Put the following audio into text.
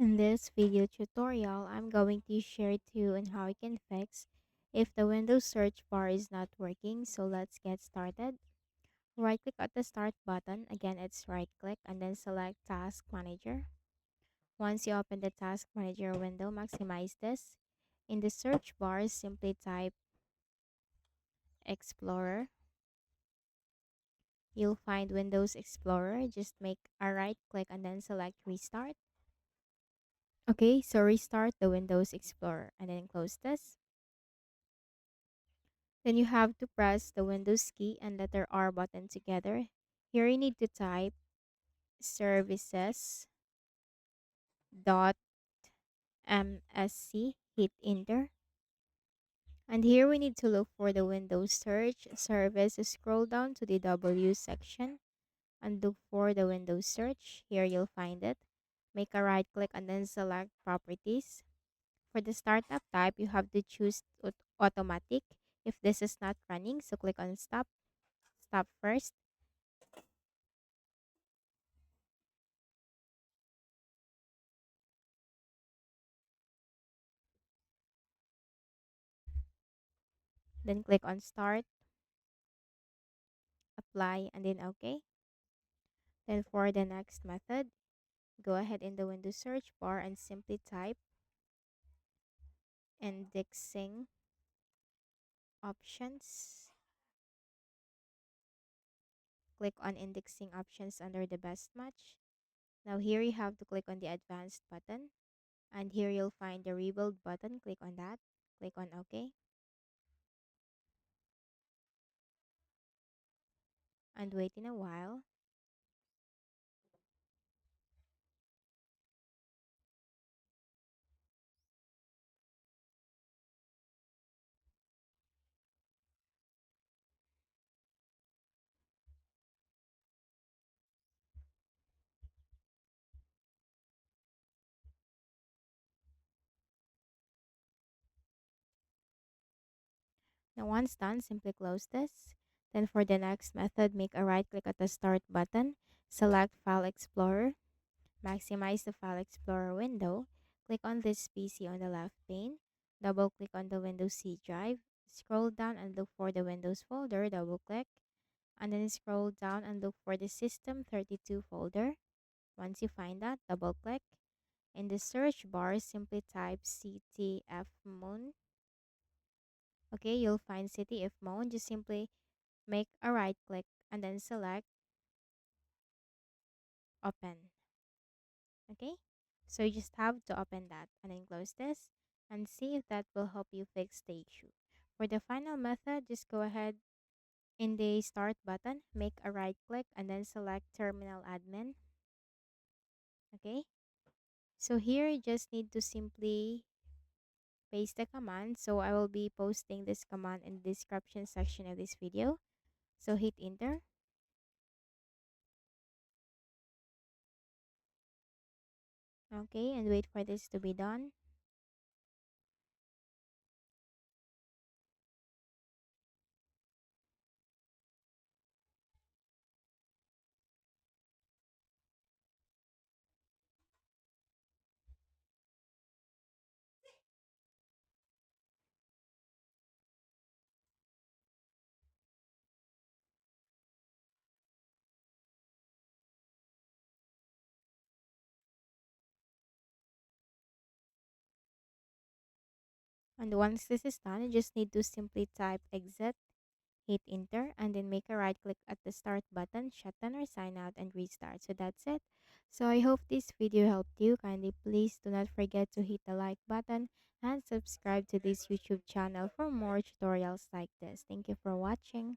In this video tutorial, I'm going to share to you on how you can fix if the Windows search bar is not working. So let's get started. Right click at the start button. Again, it's right click and then select Task Manager. Once you open the Task Manager window, maximize this. In the search bar, simply type Explorer. You'll find Windows Explorer. Just make a right click and then select Restart. Okay, so restart the Windows Explorer and then close this. Then you have to press the Windows key and letter R button together. Here you need to type services dot msc, hit enter. And here we need to look for the Windows search service. Scroll down to the W section and look for the Windows search. Here you'll find it. Make a right click and then select properties. For the startup type, you have to choose automatic if this is not running. So click on stop first. Then click on start, apply, and then OK. Then for the next method, go ahead in the Windows search bar and simply type indexing options. Click on indexing options under the best match. Now here you have to click on the advanced button. And here you'll find the rebuild button. Click on that. Click on OK. And wait in a while. Now once done, simply close this. Then for the next method, make a right click at the start button. Select File Explorer. Maximize the File Explorer window. Click on this PC on the left pane. Double click on the Windows C drive. Scroll down and look for the Windows folder. Double click. And then scroll down and look for the System 32 folder. Once you find that, double click. In the search bar, simply type CTFMoon. Okay, you'll find CTFMoon. Just simply make a right click and then select Open. Okay, so you just have to open that and then close this and see if that will help you fix the issue. For the final method, just go ahead in the start button, make a right click and then select Terminal Admin. Okay, so here you just need to simply paste the command. So I will be posting this command in the description section of this video. So hit enter. Okay, and wait for this to be done. And once this is done, you just need to simply type exit, hit enter, and then make a right click at the start button, shut down or sign out and restart. So that's it. So I hope this video helped you. Kindly please do not forget to hit the like button and subscribe to this YouTube channel for more tutorials like this. Thank you for watching.